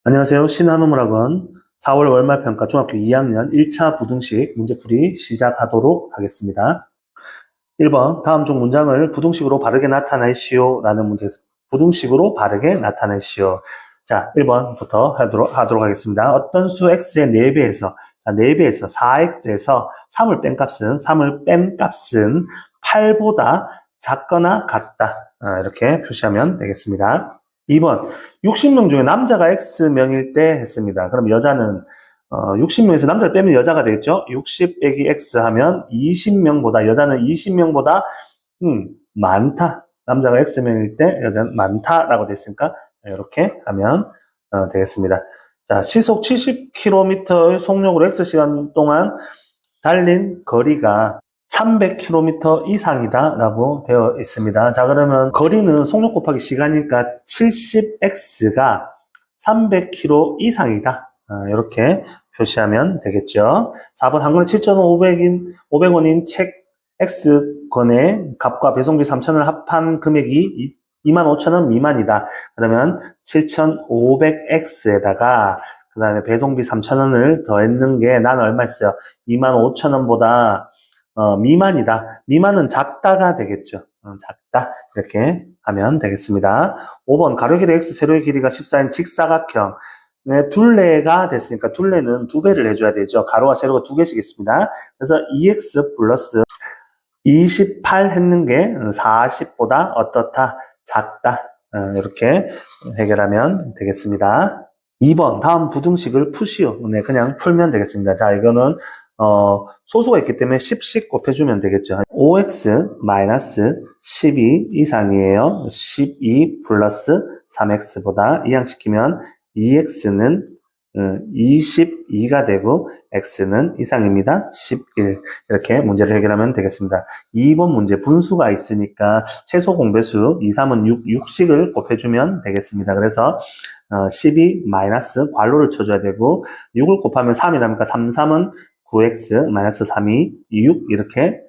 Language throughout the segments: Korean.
안녕하세요. 신한우물학원 4월 월말평가 중학교 2학년 1차 부등식 문제풀이 시작하도록 하겠습니다. 1번 다음 중 문장을 부등식으로 바르게 나타내시오 라는 문제에서 부등식으로 바르게 나타내시오. 자, 1번부터 하도록 하겠습니다. 어떤 수 x의 4배에서 4배에서 4x에서 3을 뺀 값은 8보다 작거나 같다. 이렇게 표시하면 되겠습니다. 2번 60명 중에 남자가 X명일 때 했습니다. 그럼 여자는 60명에서 남자를 빼면 여자가 되겠죠? 60 빼기 X 하면 20명보다 여자는 20명보다 많다. 남자가 X명일 때 여자는 많다라고 됐으니까 이렇게 하면 되겠습니다. 자, 시속 70km의 속력으로 X시간 동안 달린 거리가 300km 이상이다 라고 되어 있습니다. 자, 그러면 거리는 속력 곱하기 시간이니까 70x가 300km 이상이다. 이렇게 표시하면 되겠죠. 4번 한 권에 7,500원인 책 X권의 값과 배송비 3,000원을 합한 금액이 25,000원 미만이다. 그러면 7,500X에다가 그 다음에 배송비 3,000원을 더했는 게 난 얼마 있어요? 25,000원보다 미만이다. 미만은 작다가 되겠죠. 작다. 이렇게 하면 되겠습니다. 5번 가로 길이 x, 세로의 길이가 14인 직사각형. 네, 둘레가 됐으니까 둘레는 2배를 해줘야 되죠. 가로와 세로가 2개씩 있습니다. 그래서 2x 플러스 28 했는 게 40보다 어떻다? 작다. 이렇게 해결하면 되겠습니다. 2번 다음 부등식을 푸시오. 네, 그냥 풀면 되겠습니다. 자, 이거는 소수가 있기 때문에 10씩 곱해주면 되겠죠. 5x-12 이상이에요. 12 플러스 3x보다 이항시키면 2x는 22가 되고 x는 이상입니다. 11 이렇게 문제를 해결하면 되겠습니다. 2번 문제 분수가 있으니까 최소 공배수 2, 3은 6, 6씩을 곱해주면 되겠습니다. 그래서 12 마이너스 괄호를 쳐줘야 되고 6을 곱하면 3이 나니까 3, 3은 9x 마이너스 3이 6 이렇게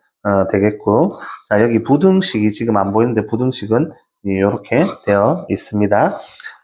되겠고, 자, 여기 부등식이 지금 안 보이는데 부등식은 이렇게 되어 있습니다.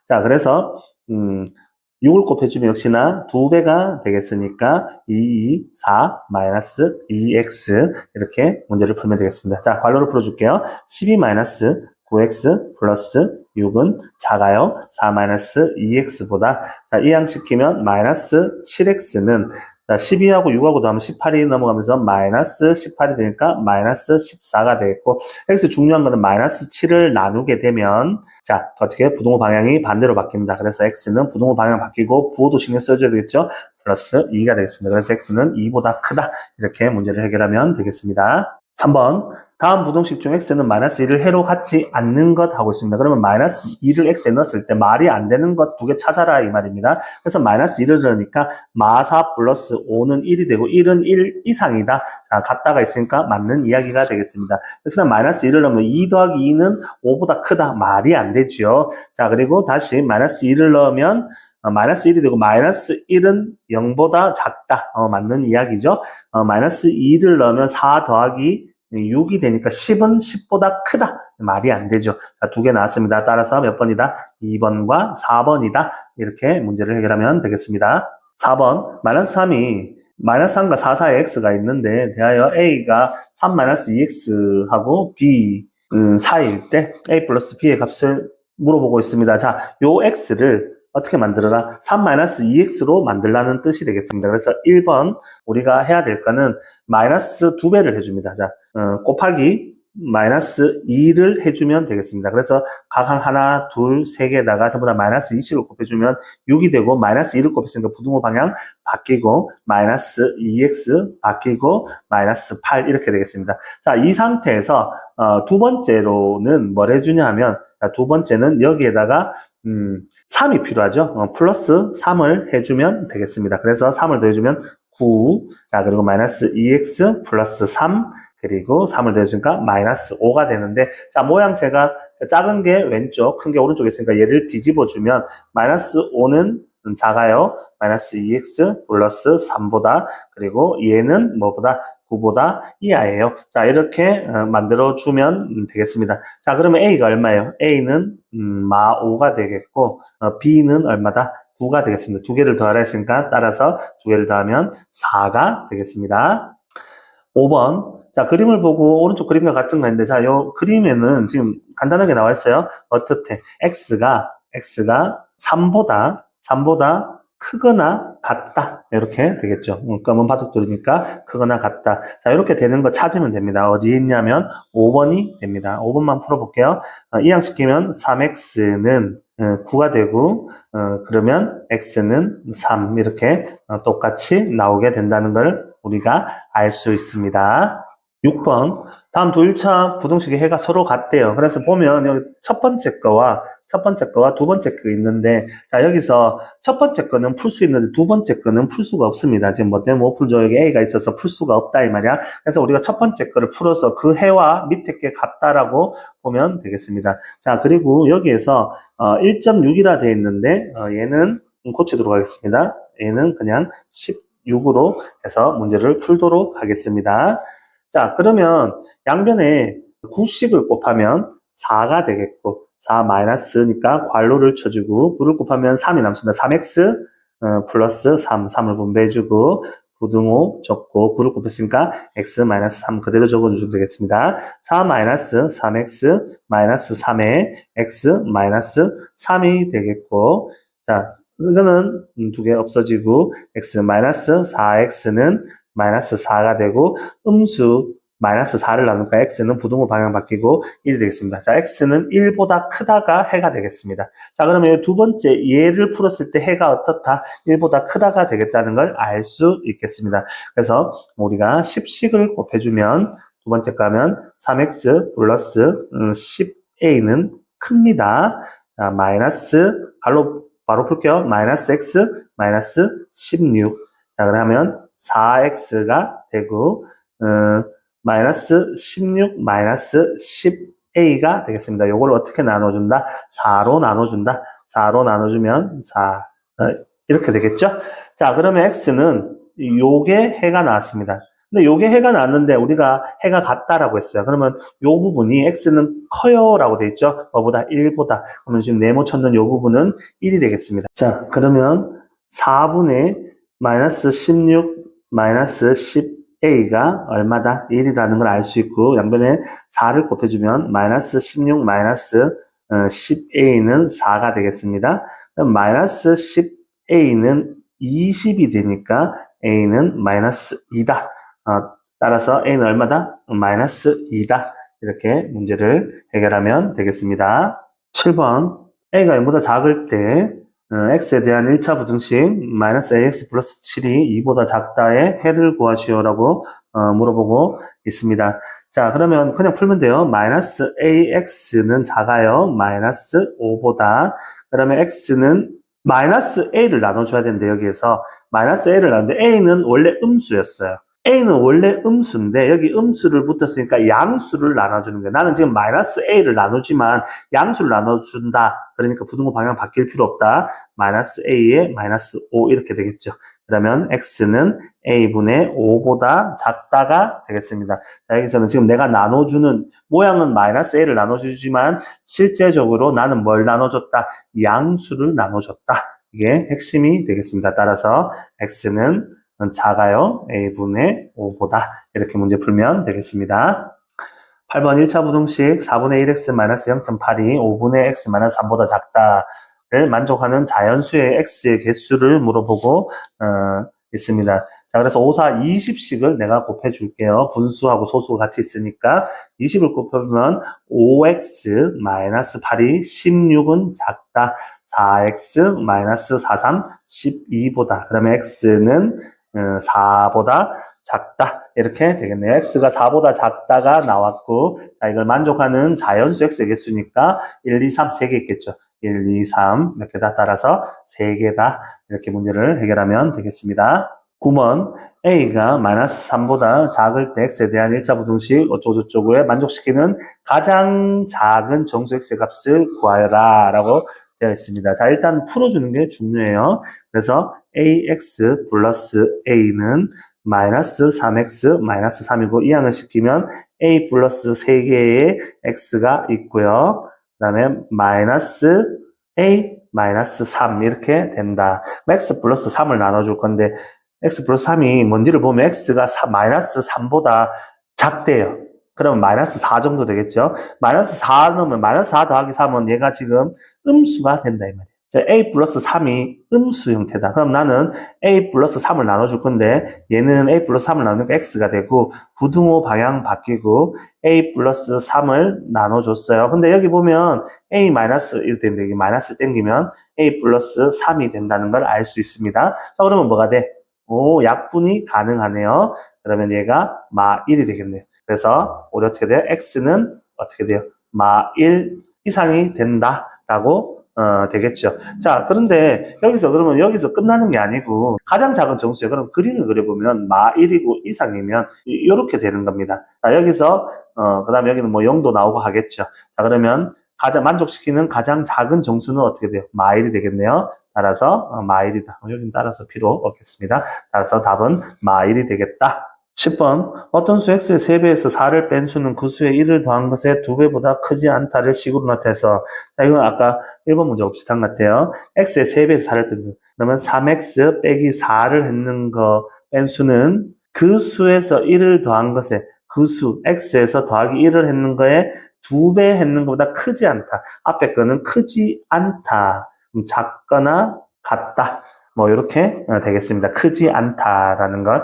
자, 그래서 6을 곱해주면 역시나 2배가 되겠으니까 2, 4 마이너스 2x 이렇게 문제를 풀면 되겠습니다. 자, 괄호를 풀어줄게요. 12 마이너스 9x 플러스 6은 작아요. 4 마이너스 2x보다 자, 이항시키면 마이너스 7x는 자, 12하고 6하고 더하면 18이 넘어가면서 마이너스 18이 되니까 마이너스 14가 되겠고, 여기서 중요한 거는 마이너스 7을 나누게 되면, 자, 어떻게 부등호 방향이 반대로 바뀝니다. 그래서 x는 부등호 방향 바뀌고, 부호도 신경 써줘야 되겠죠? 플러스 2가 되겠습니다. 그래서 x는 2보다 크다. 이렇게 문제를 해결하면 되겠습니다. 3번. 다음 부등식 중 x는 마이너스 1을 해로 갖지 않는 것 하고 있습니다. 그러면 마이너스 2를 x에 넣었을 때 말이 안 되는 것 2개 찾아라 이 말입니다. 그래서 마이너스 1을 넣으니까 마4 플러스 5는 1이 되고 1은 1 이상이다. 자, 같다가 있으니까 맞는 이야기가 되겠습니다. 역시나 마이너스 1을 넣으면 2 더하기 2는 5보다 크다. 말이 안 되죠. 자, 그리고 다시 마이너스 1을 넣으면 마이너스 1이 되고 마이너스 1은 0보다 작다. 맞는 이야기죠. 마이너스 2를 넣으면 4 더하기 6이 되니까 10은 10보다 크다. 말이 안 되죠. 자, 2개 나왔습니다. 따라서 몇 번이다? 2번과 4번이다. 이렇게 문제를 해결하면 되겠습니다. 4번 마이너스 3이 마이너스 3과 4 사이에 x가 있는데 대하여 a가 3-2x하고 b 사이일 때 a 플러스 b의 값을 물어보고 있습니다. 자, 요 x를 어떻게 만들어라? 3-2x로 만들라는 뜻이 되겠습니다. 그래서 1번 우리가 해야 될 거는 마이너스 2배를 해줍니다. 자, 곱하기 마이너스 2를 해주면 되겠습니다. 그래서 각 하나, 둘, 세 개다가 전부 다 마이너스 2씩을 곱해주면 6이 되고 마이너스 2를 곱했으니까 부등호 방향 바뀌고 마이너스 2x 바뀌고 마이너스 8 이렇게 되겠습니다. 자, 이 상태에서 두 번째로는 뭘 해주냐 하면 자, 두 번째는 여기에다가 3이 필요하죠. 플러스 3을 해주면 되겠습니다. 그래서 3을 더해주면 9. 자, 그리고 마이너스 2x 플러스 3. 그리고 3을 더해주니까 마이너스 5가 되는데, 자, 모양새가 작은 게 왼쪽, 큰 게 오른쪽에 있으니까 얘를 뒤집어주면 마이너스 5는 작아요. 마이너스 2x 플러스 3보다. 그리고 얘는 뭐보다 9보다 이하예요. 자, 이렇게 만들어주면 되겠습니다. 자, 그러면 A가 얼마예요? A는 마 5가 되겠고, B는 얼마다? 9가 되겠습니다. 두 개를 더하라 했으니까 따라서 두 개를 더하면 4가 되겠습니다. 5번. 자, 그림을 보고 오른쪽 그림과 같은 거 있는데, 자, 요 그림에는 지금 간단하게 나와 있어요. 어떻게? X가 3보다 크거나 같다. 이렇게 되겠죠. 검은 바둑돌이니까 크거나 같다. 자, 이렇게 되는 거 찾으면 됩니다. 어디에 있냐면 5번이 됩니다. 5번만 풀어볼게요. 이항시키면 3x는 9가 되고, 그러면 x는 3 이렇게 똑같이 나오게 된다는 걸 우리가 알 수 있습니다. 6번. 다음 두 1차 부등식의 해가 서로 같대요. 그래서 보면 여기 첫 번째 거와 두 번째 거 있는데, 자, 여기서 첫 번째 거는 풀 수 있는데 두 번째 거는 풀 수가 없습니다. 지금 뭐 때문에 못 풀죠? 여기 A가 있어서 풀 수가 없다 이 말이야. 그래서 우리가 첫 번째 거를 풀어서 그 해와 밑에 게 같다라고 보면 되겠습니다. 자, 그리고 여기에서 1.6이라 돼 있는데, 얘는 고치도록 하겠습니다. 얘는 그냥 16으로 해서 문제를 풀도록 하겠습니다. 자, 그러면 양변에 9씩을 곱하면 4가 되겠고, 4 마이너스니까 괄호를 쳐주고, 9를 곱하면 3이 남습니다. 3x 플러스 3을 분배해주고, 부등호 적고, 9를 곱했으니까 x 마이너스 3 그대로 적어주시면 되겠습니다. 4 마이너스 3x 마이너스 3에 x 마이너스 3이 되겠고, 자, 이거는 두 개 없어지고, x 마이너스 4x는 마이너스 4가 되고, 음수 마이너스 4를 나누니까 x는 부등호 방향 바뀌고 1이 되겠습니다. 자, x는 1보다 크다가 해가 되겠습니다. 자, 그러면 두 번째 얘를 풀었을 때 해가 어떻다? 1보다 크다가 되겠다는 걸 알 수 있겠습니다. 그래서 우리가 10씩을 곱해주면 두 번째 거 하면 3x 플러스 10a는 큽니다. 자, 마이너스 바로 풀게요. 마이너스 x 마이너스 16. 자, 그러면 4x가 되고 마이너스 16 마이너스 10a가 되겠습니다. 요걸 어떻게 나눠준다? 4로 나눠준다. 4로 나눠주면 4 이렇게 되겠죠? 자, 그러면 x는 요게 해가 나왔습니다. 근데 요게 해가 나왔는데 우리가 해가 같다라고 했어요. 그러면 요 부분이 x는 커요 라고 돼 있죠? 뭐보다? 1보다. 그러면 지금 네모 쳤는 요 부분은 1이 되겠습니다. 자, 그러면 4분의 마이너스 16 마이너스 10a가 얼마다? 1이라는 걸 알 수 있고, 양변에 4를 곱해주면 마이너스 16 마이너스 10a는 4가 되겠습니다. 그럼 마이너스 10a는 20이 되니까 a는 마이너스 2다. 따라서 a는 얼마다? 마이너스 2다. 이렇게 문제를 해결하면 되겠습니다. 7번. a가 0보다 작을 때 x에 대한 1차 부등식 마이너스 ax 플러스 7이 2보다 작다의 해를 구하시오라고 물어보고 있습니다. 자, 그러면 그냥 풀면 돼요. 마이너스 ax는 작아요. 마이너스 5보다. 그러면 x는 마이너스 a를 나눠줘야 되는데 여기에서 마이너스 a를 나누는데 a는 원래 음수였어요. a는 원래 음수인데 여기 음수를 붙었으니까 양수를 나눠주는 거예요. 나는 지금 마이너스 a를 나누지만 양수를 나눠준다. 그러니까 부등호 방향 바뀔 필요 없다. 마이너스 a에 마이너스 5 이렇게 되겠죠. 그러면 x는 a분의 5보다 작다가 되겠습니다. 자, 여기서는 지금 내가 나눠주는 모양은 마이너스 a를 나눠주지만 실제적으로 나는 뭘 나눠줬다? 양수를 나눠줬다. 이게 핵심이 되겠습니다. 따라서 x는 작아요. a분의 5보다. 이렇게 문제 풀면 되겠습니다. 8번 1차 부등식 4분의 1x 마이너스 0.8이 5분의 x 마이너스 3보다 작다를 만족하는 자연수의 x의 개수를 물어보고 있습니다. 자, 그래서 5, 4, 20씩을 내가 곱해 줄게요. 분수하고 소수가 같이 있으니까 20을 곱해보면 5x 마이너스 8이 16은 작다. 4x 마이너스 43, 12보다. 그러면 x는 4보다 작다. 이렇게 되겠네요. x가 4보다 작다가 나왔고, 자, 이걸 만족하는 자연수 x의 개수니까 1, 2, 3, 3개 있겠죠. 1, 2, 3 이렇게다 따라서 3개다. 이렇게 문제를 해결하면 되겠습니다. 9번 a가 마이너스 3보다 작을 때 x에 대한 1차 부등식 어쩌고저쩌고에 만족시키는 가장 작은 정수 x의 값을 구하여라 라고 되어 있습니다. 자, 일단 풀어주는 게 중요해요. 그래서 ax 플러스 a는 마이너스 3x 마이너스 3이고 이항을 시키면 a 플러스 3개의 x가 있고요. 그 다음에 마이너스 a 마이너스 3 이렇게 된다. x 플러스 3을 나눠줄 건데 x 플러스 3이 뭔지를 보면 x가 마이너스 3보다 작대요. 그러면 마이너스 4 정도 되겠죠. 마이너스 4 넣으면 마이너스 4 더하기 3은 얘가 지금 음수가 된다 이 말이에요. a 플러스 3이 음수 형태다. 그럼 나는 a 플러스 3을 나눠줄 건데 얘는 a 플러스 3을 나누니까 x가 되고 부등호 방향 바뀌고 a 플러스 3을 나눠줬어요. 근데 여기 보면 a 마이너스 이렇게 되는데 이게 마이너스 땡기면 a 플러스 3이 된다는 걸 알 수 있습니다. 자 그러면 뭐가 돼? 오 약분이 가능하네요. 그러면 얘가 마 1이 되겠네요. 그래서 우리 어떻게 돼요? x는 어떻게 돼요? 마 1 이상이 된다라고 되겠죠. 자, 그런데 그러면 여기서 끝나는 게 아니고 가장 작은 정수에 그럼 그림을 그려보면 마 1이고 이상이면 이렇게 되는 겁니다. 자, 여기서 그 다음에 여기는 뭐 0도 나오고 하겠죠. 자, 그러면 가장 만족시키는 가장 작은 정수는 어떻게 돼요? 마 1이 되겠네요. 따라서 마 1이다. 여기는 따라서 필요 없겠습니다. 따라서 답은 마 1이 되겠다. 10번 어떤 수 x의 3배에서 4를 뺀 수는 그 수에 1을 더한 것의 2배보다 크지 않다를 식으로 나타내서 자 이건 아까 1번 문제하고 비슷한 것 같아요. x의 3배에서 4를 뺀 수 그러면 3x 빼기 4를 했는 거 뺀 수는 그 수에서 1을 더한 것에 그 수 x에서 더하기 1을 했는 거에 2배 했는 것보다 크지 않다. 앞에 거는 크지 않다. 작거나 같다. 뭐 이렇게 되겠습니다. 크지 않다라는 걸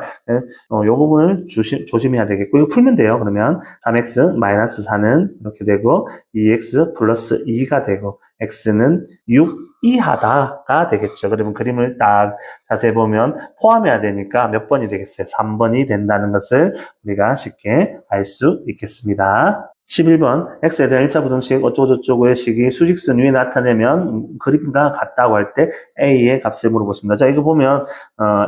요 부분을 조심해야 되겠고 이거 풀면 돼요. 그러면 3x 마이너스 4는 이렇게 되고 2x 플러스 2가 되고 x는 6 이하다가 되겠죠. 그러면 그림을 딱 자세히 보면 포함해야 되니까 몇 번이 되겠어요? 3번이 된다는 것을 우리가 쉽게 알 수 있겠습니다. 11번 x에 대한 1차 부등식 어쩌고저쩌고의 식이 수직선 위에 나타내면 그림과 같다고 할 때 a의 값을 물어보십니다. 자 이거 보면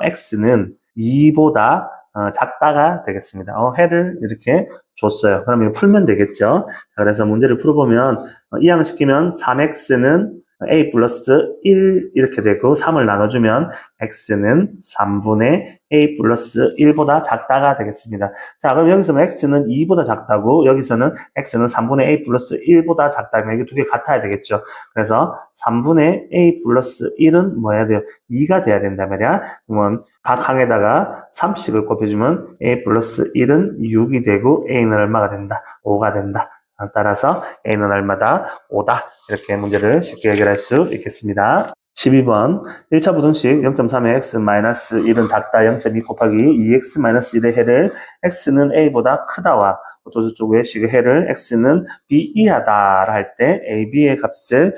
x는 2보다 작다가 되겠습니다. 해를 이렇게 줬어요. 그럼 이거 풀면 되겠죠. 자, 그래서 문제를 풀어보면 이항시키면 3x는 a 플러스 1 이렇게 되고 3을 나눠주면 x는 3분의 a 플러스 1보다 작다가 되겠습니다. 자 그럼 여기서는 x는 2보다 작다고 여기서는 x는 3분의 a 플러스 1보다 작다면 이게 두 개 같아야 되겠죠. 그래서 3분의 a 플러스 1은 뭐 해야 돼요? 2가 돼야 된단 말이야. 그러면 각 항에다가 3씩을 곱해주면 a 플러스 1은 6이 되고 a는 얼마가 된다? 5가 된다. 따라서 a는 얼마다? 5다. 이렇게 문제를 쉽게 해결할 수 있겠습니다. 12번 1차 부등식 0.3의 x-1은 작다 0.2 곱하기 2x-1의 해를 x는 a보다 크다와 어쩌고저쩌고의 식의 해를 x는 b 이하다 할 때 a, b의 값을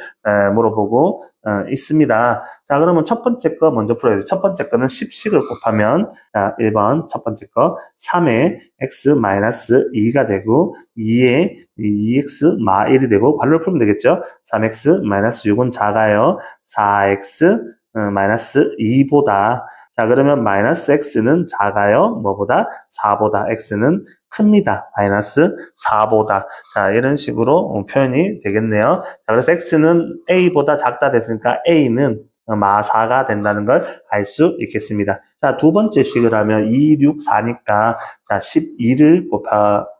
물어보고 있습니다. 자 그러면 첫 번째 거 먼저 풀어야 돼요. 첫 번째 거는 10식을 곱하면 자 1번 첫 번째 거 3의 x-2가 되고 2의 2x-1이 되고 괄호를 풀면 되겠죠. 3x-6은 작아요. 4x-2보다 자 그러면 마이너스 x는 작아요. 뭐보다? 4보다 x는 큽니다. 마이너스 4보다 자 이런 식으로 표현이 되겠네요. 자 그래서 x는 a보다 작다 됐으니까 a는 마 4가 된다는 걸 알 수 있겠습니다. 자 두 번째 식을 하면 2, 6, 4니까 자 12를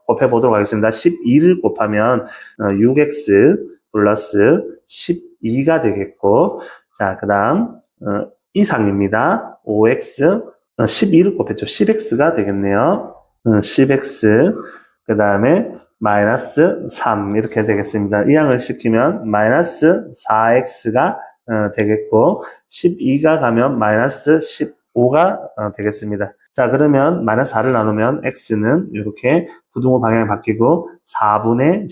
곱해보도록 하겠습니다. 12를 곱하면 6x 플러스 12가 되겠고 자 그 다음 이상입니다. 5x 12를 곱했죠. 10x가 되겠네요. 10x 그 다음에 마이너스 3 이렇게 되겠습니다. 이항을 시키면 마이너스 4x가 되겠고 12가 가면 마이너스 15가 되겠습니다. 자 그러면 마이너스 4를 나누면 x는 이렇게 부등호 방향이 바뀌고 4분의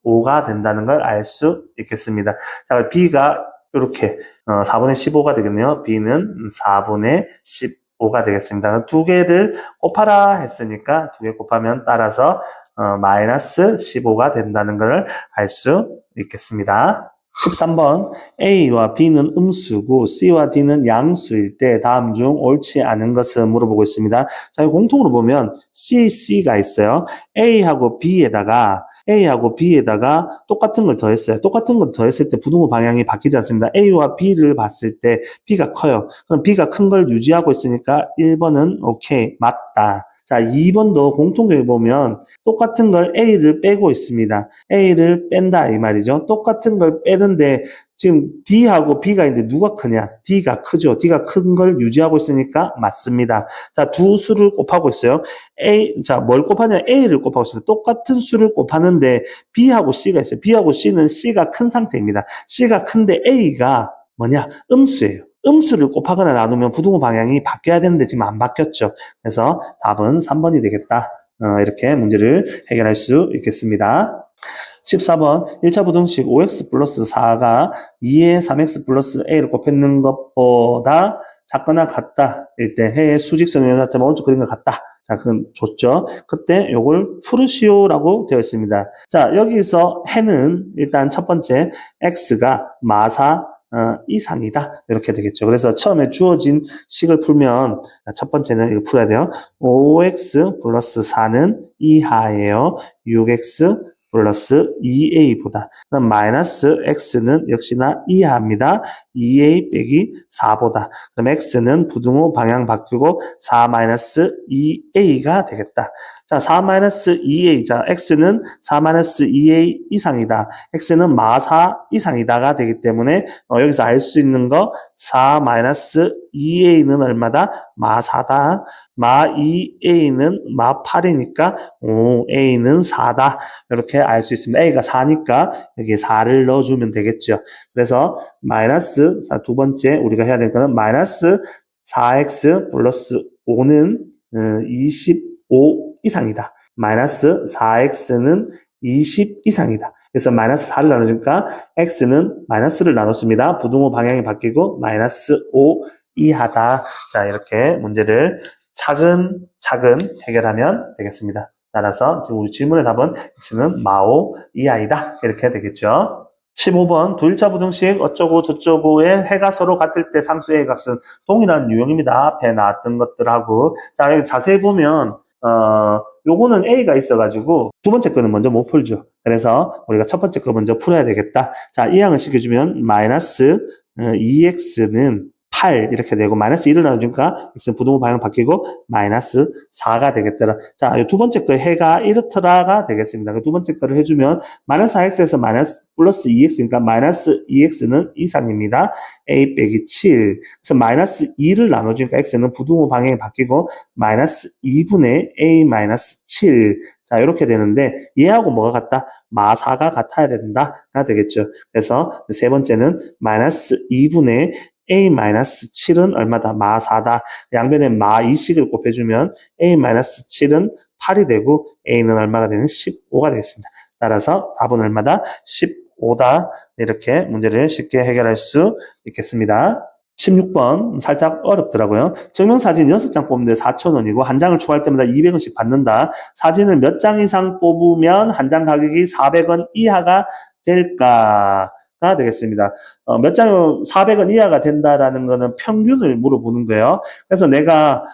15가 된다는 걸 알 수 있겠습니다. 자 b가 이렇게 4분의 15가 되겠네요. b는 4분의 15가 되겠습니다. 두 개를 곱하라 했으니까 두 개 곱하면 따라서 마이너스 15가 된다는 걸 알 수 있겠습니다. 13번 A와 B는 음수고 C와 D는 양수일 때 다음 중 옳지 않은 것을 물어보고 있습니다. 자, 공통으로 보면 C, C가 있어요. A하고 B에다가 A하고 B에다가 똑같은 걸 더했어요. 똑같은 걸 더했을 때 부등호 방향이 바뀌지 않습니다. A와 B를 봤을 때 B가 커요. 그럼 B가 큰 걸 유지하고 있으니까 1번은 오케이, 맞다. 자, 2번도 공통적으로 보면 똑같은 걸 A를 빼고 있습니다. A를 뺀다 이 말이죠. 똑같은 걸 빼는데 지금 D하고 B가 있는데 누가 크냐? D가 크죠. D가 큰 걸 유지하고 있으니까 맞습니다. 자, 두 수를 곱하고 있어요. 자, 뭘 곱하냐? A를 곱하고 있어요. 똑같은 수를 곱하는데 B하고 C가 있어요. B하고 C는 C가 큰 상태입니다. C가 큰데 A가 뭐냐? 음수예요. 음수를 곱하거나 나누면 부등호 방향이 바뀌어야 되는데 지금 안 바뀌었죠. 그래서 답은 3번이 되겠다. 이렇게 문제를 해결할 수 있겠습니다. 14번 1차 부등식 5x 플러스 4가 2에 3x 플러스 a를 곱했는 것보다 작거나 같다. 일 때 해의 수직선의 같으면 오른쪽 그린 것 같다. 자, 그건 좋죠. 그때 요걸 풀으시오라고 되어 있습니다. 자, 여기서 해는 일단 첫 번째 x가 마사 이상이다. 이렇게 되겠죠. 그래서 처음에 주어진 식을 풀면 첫 번째는 이거 풀어야 돼요. 5x 플러스 4는 이하예요. 6x 플러스 2a보다. 그럼 마이너스 x는 역시나 이하입니다. 2a 빼기 4보다. 그럼 x는 부등호 방향 바뀌고 4 마이너스 2a가 되겠다. 자, 4 마이너스 2a. 자, x는 4 마이너스 2a 이상이다. x는 마4 이상이다가 되기 때문에 여기서 알 수 있는 거 4 마이너스 2a는 얼마다? 마4다. 마 2a는 마8이니까 a는 4다. 이렇게 알 수 있습니다. a가 4니까 여기에 4를 넣어주면 되겠죠. 그래서 마이너스, 자, 두 번째 우리가 해야 될 거는 마이너스 4x 플러스 5는 25 이상이다. 마이너스 4x는 20 이상이다. 그래서 마이너스 4를 나누니까 x는 마이너스를 나눴습니다. 부등호 방향이 바뀌고 마이너스 5 이하다. 자, 이렇게 문제를 차근차근 해결하면 되겠습니다. 따라서 지금 우리 질문의 답은 x는 마5 이하이다. 이렇게 되겠죠. 15번 두 1차 부등식 어쩌고 저쩌고의 해가 서로 같을 때 상수의 값은 동일한 유형입니다. 앞에 나왔던 것들하고. 자, 여기 자세히 보면 요거는 A가 있어가지고 두 번째 거는 먼저 못 풀죠. 그래서 우리가 첫 번째 거 먼저 풀어야 되겠다. 자, 이항을 시켜주면 마이너스 2x는 8 이렇게 되고 마이너스 1을 나눠주니까 x는 부등호 방향 바뀌고 마이너스 4가 되겠더라. 자, 두 번째 거 해가 이렇더라가 되겠습니다. 두 번째 거를 해주면 마이너스 4x에서 마이너스 플러스 2x니까 마이너스 2x는 이상입니다. a 빼기 7. 그래서 마이너스 2를 나눠주니까 x는 부등호 방향이 바뀌고 마이너스 2분의 a 마이너스 7. 자, 이렇게 되는데 얘하고 뭐가 같다? 마4가 같아야 된다가 되겠죠. 그래서 세 번째는 마이너스 2분의 a-7은 얼마다? 마4다. 양변에 마2씩을 곱해주면 a-7은 8이 되고 a는 얼마가 되는? 15가 되겠습니다. 따라서 답은 얼마다? 15다. 이렇게 문제를 쉽게 해결할 수 있겠습니다. 16번 살짝 어렵더라고요. 증명사진 6장 뽑는데 4,000원이고 한 장을 추가할 때마다 200원씩 받는다. 사진을 몇 장 이상 뽑으면 한 장 가격이 400원 이하가 될까? 가 되겠습니다. 몇 장은 400원 이하가 된다라는 거는 평균을 물어보는 거예요. 그래서 내가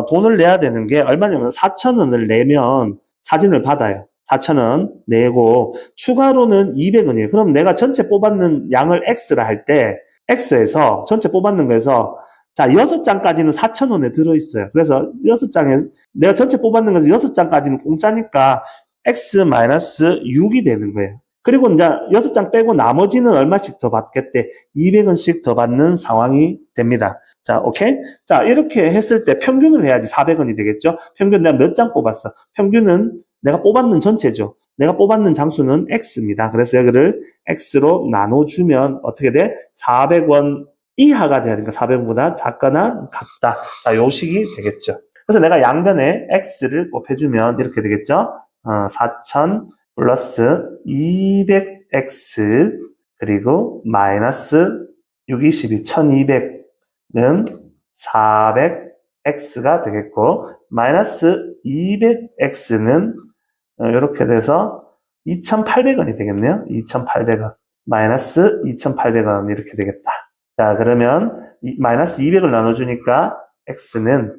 돈을 내야 되는 게 얼마냐면 4,000원을 내면 사진을 받아요. 4,000원 내고 추가로는 200원이에요. 그럼 내가 전체 뽑았는 양을 X라 할 때 X에서 전체 뽑았는 거에서 자, 6장까지는 4,000원에 들어있어요. 그래서 6장에 내가 전체 뽑았는 거에서 6장까지는 공짜니까 X-6이 되는 거예요. 그리고 이제 6장 빼고 나머지는 얼마씩 더 받겠대? 200원씩 더 받는 상황이 됩니다. 자, 오케이? 자, 이렇게 했을 때 평균을 해야지 400원이 되겠죠? 평균 내가 몇 장 뽑았어? 평균은 내가 뽑았는 전체죠. 내가 뽑았는 장수는 X입니다. 그래서 여기를 X로 나눠주면 어떻게 돼? 400원 이하가 돼야 되니까 400원보다 작거나 같다. 자, 요 식이 되겠죠. 그래서 내가 양변에 X를 곱해주면 이렇게 되겠죠? 4,000 플러스 200x 그리고 마이너스 6, 22, 1200은 400x가 되겠고 마이너스 200x는 이렇게 돼서 2,800원이 되겠네요. 2,800원 마이너스 2,800원 이렇게 되겠다. 자, 그러면 마이너스 200을 나눠주니까 x는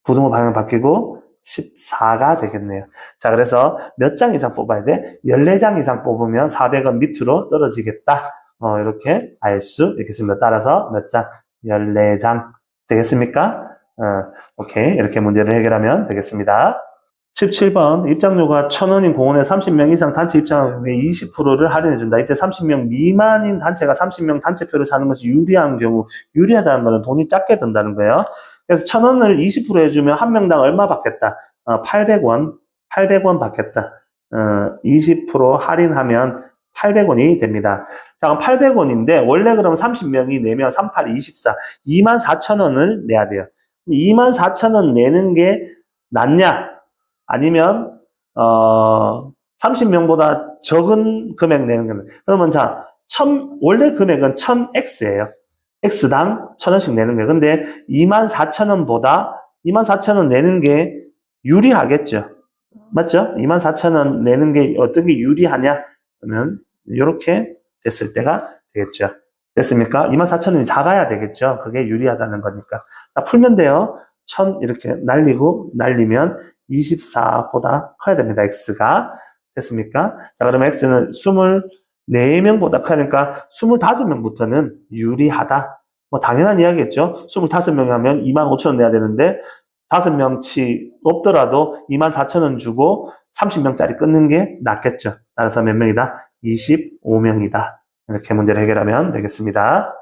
부등호 방향 바뀌고 14가 되겠네요. 자, 그래서 몇 장 이상 뽑아야 돼? 14장 이상 뽑으면 400원 밑으로 떨어지겠다. 이렇게 알 수 있겠습니다. 따라서 몇 장? 14장. 되겠습니까? 오케이. 이렇게 문제를 해결하면 되겠습니다. 17번 입장료가 1,000원인 공원에 30명 이상 단체 입장하는 경우에 20%를 할인해준다. 이때 30명 미만인 단체가 30명 단체표를 사는 것이 유리한 경우, 유리하다는 것은 돈이 작게 든다는 거예요. 그래서 1,000원을 20% 해주면 한 명당 얼마 받겠다? 800원 받겠다. 20% 할인하면 800원이 됩니다. 자, 그럼 800원인데 원래 그럼 30명이 내면 38, 24, 24,000원을 내야 돼요. 24,000원 내는 게 낫냐? 아니면 30명보다 적은 금액 내는 거는 그러면 자, 원래 금액은 1000X예요. X당 1,000원씩 내는 거예요. 근데 24,000원보다 24,000원 내는 게 유리하겠죠. 맞죠? 24,000원 내는 게 어떤 게 유리하냐? 그러면 이렇게 됐을 때가 되겠죠. 됐습니까? 24,000원이 작아야 되겠죠. 그게 유리하다는 거니까. 자, 풀면 돼요. 1000 이렇게 날리면 24보다 커야 됩니다. X가. 됐습니까? 자, 그러면 X는 24명보다 커야 되니까 25명부터는 유리하다. 뭐 당연한 이야기겠죠. 25명 하면 25,000원 내야 되는데 5명치 없더라도 24,000원 주고 30명짜리 끊는 게 낫겠죠. 따라서 몇 명이다? 25명이다. 이렇게 문제를 해결하면 되겠습니다.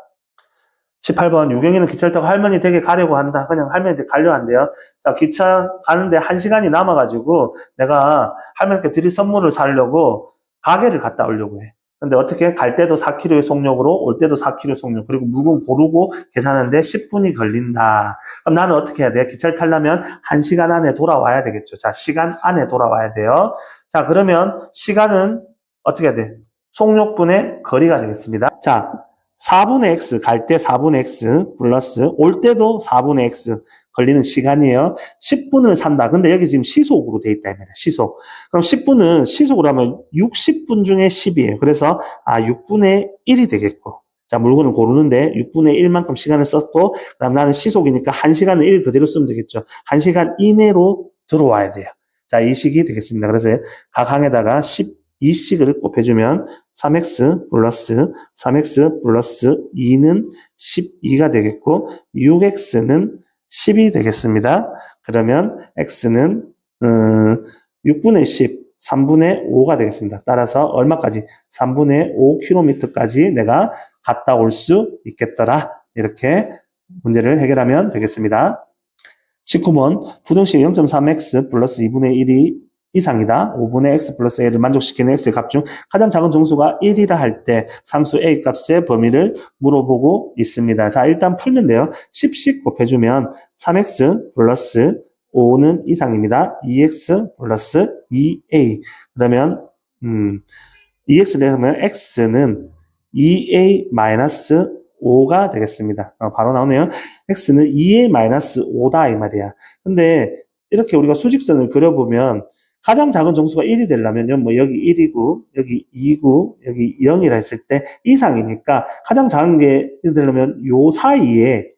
18번 유경이는 기차를 타고 할머니 댁에 가려고 한다. 그냥 할머니 댁 가려 한대요. 자, 기차 가는데 1시간이 남아가지고 내가 할머니께 드릴 선물을 사려고 가게를 갔다 오려고 해. 근데 어떻게 갈 때도 4km의 속력으로 올 때도 4km의 속력 그리고 물건 고르고 계산하는데 10분이 걸린다. 그럼 나는 어떻게 해야 돼? 기차를 타려면 1시간 안에 돌아와야 되겠죠. 자, 시간 안에 돌아와야 돼요. 자, 그러면 시간은 어떻게 해야 돼? 속력분의 거리가 되겠습니다. 자, 4분의 x, 갈 때 4분의 x 플러스 올 때도 4분의 x 걸리는 시간이에요. 10분을 산다. 근데 여기 지금 시속으로 돼 있다. 시속. 그럼 10분은 시속으로 하면 60분 중에 10이에요. 그래서 6분의 1이 되겠고. 자, 물건을 고르는데 6분의 1만큼 시간을 썼고 그다음 나는 시속이니까 1시간을 1 그대로 쓰면 되겠죠. 1시간 이내로 들어와야 돼요. 자, 이 식이 되겠습니다. 그래서 각 항에다가 12식을 곱해주면 3x 플러스 3x 플러스 2는 12가 되겠고 6x는 10이 되겠습니다. 그러면 x는 6분의 10, 3분의 5가 되겠습니다. 따라서 얼마까지? 3분의 5km까지 내가 갔다 올 수 있겠더라. 이렇게 문제를 해결하면 되겠습니다. 19번 부등식 0.3x 플러스 2분의 1이 이상이다. 5분의 x 플러스 a를 만족시키는 x의 값 중 가장 작은 정수가 1이라 할 때 상수 a 값의 범위를 물어보고 있습니다. 자, 일단 풀면 돼요. 10씩 곱해주면 3x 플러스 5는 이상입니다. 2x 플러스 2a. 그러면 2x 내면 x는 2a 마이너스 5가 되겠습니다. 바로 나오네요. x는 2a 마이너스 5다 이 말이야. 근데 이렇게 우리가 수직선을 그려보면 가장 작은 정수가 1이 되려면요, 뭐, 여기 1이고, 여기 2고, 여기 0이라 했을 때 이상이니까 가장 작은 게 되려면 요 사이에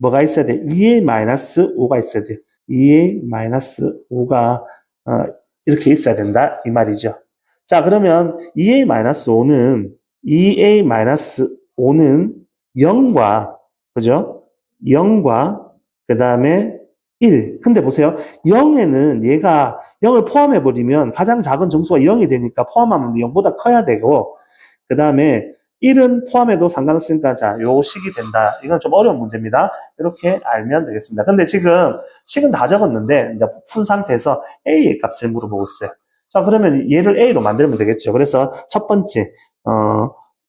뭐가 있어야 돼? 2a-5가 있어야 돼. 2a-5가, 이렇게 있어야 된다. 이 말이죠. 자, 그러면 2a-5는 0과, 그죠? 0과, 그 다음에 1. 근데 보세요. 0에는 얘가 0을 포함해버리면 가장 작은 정수가 0이 되니까 포함하면 0보다 커야 되고, 그 다음에 1은 포함해도 상관없으니까, 자, 요 식이 된다. 이건 좀 어려운 문제입니다. 이렇게 알면 되겠습니다. 근데 지금 식은 다 적었는데, 이제 푼 상태에서 A의 값을 물어보고 있어요. 자, 그러면 얘를 A로 만들면 되겠죠. 그래서 첫 번째,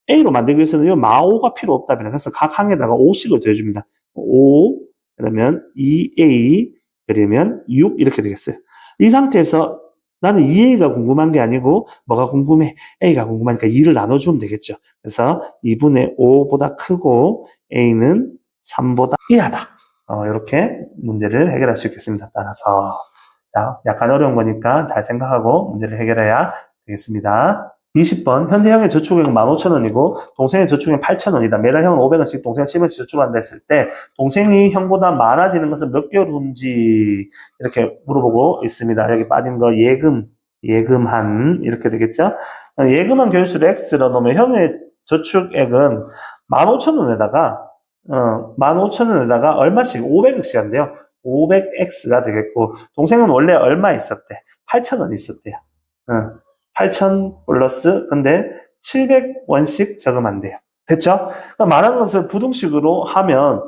A로 만들기 위해서는 이 마오가 필요 없다면, 그래서 각 항에다가 5씩을 더해줍니다. 5, 그러면 2a 그러면 6 이렇게 되겠어요. 이 상태에서 나는 2a가 궁금한 게 아니고 뭐가 궁금해? a가 궁금하니까 2를 나눠주면 되겠죠. 그래서 2분의 5보다 크고 a는 3보다 이하다. 이렇게 문제를 해결할 수 있겠습니다. 따라서 자, 약간 어려운 거니까 잘 생각하고 문제를 해결해야 되겠습니다. 20번, 현재 형의 저축액은 15,000원이고, 동생의 저축액은 8,000원이다. 매달 형은 500원씩, 동생은 700원씩 저축한다 했을 때, 동생이 형보다 많아지는 것은 몇 개월 후인지, 이렇게 물어보고 있습니다. 여기 빠진 거, 예금한, 이렇게 되겠죠? 예금한 교실수를 X로 놓으면 형의 저축액은 15,000원에다가, 15,000원에다가 얼마씩, 500원씩 한대요. 500X가 되겠고, 동생은 원래 얼마 있었대? 8,000원 있었대요. 8,000 플러스, 근데 700원씩 저금한대요. 됐죠? 그럼 말하는 것을 부등식으로 하면,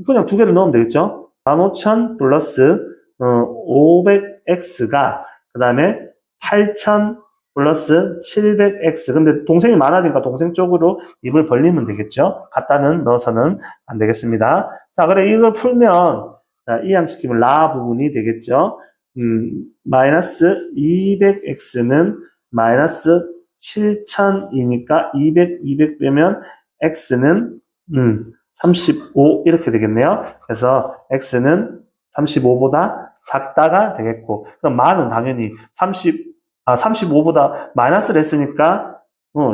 그냥 두 개를 넣으면 되겠죠? 15,000 플러스, 500X가, 그 다음에 8,000 플러스 700X. 근데 동생이 많아지니까 동생 쪽으로 입을 벌리면 되겠죠? 갖다는 넣어서는 안 되겠습니다. 자, 그래, 이걸 풀면, 자, 이항시키면 라 부분이 되겠죠? 마이너스 200X는 마이너스 7,000이니까 200 빼면 X는 35 이렇게 되겠네요. 그래서 X는 35보다 작다가 되겠고, 그럼 만은 당연히 35보다 마이너스를 했으니까,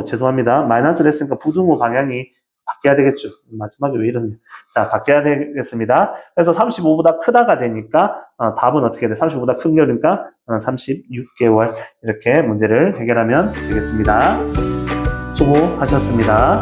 죄송합니다. 마이너스를 했으니까 부등호 방향이 바뀌어야 되겠죠. 마지막에 왜 이러냐. 자, 바뀌어야 되겠습니다. 그래서 35보다 크다가 되니까, 답은 어떻게 돼? 35보다 큰 거니까, 36개월. 이렇게 문제를 해결하면 되겠습니다. 수고하셨습니다.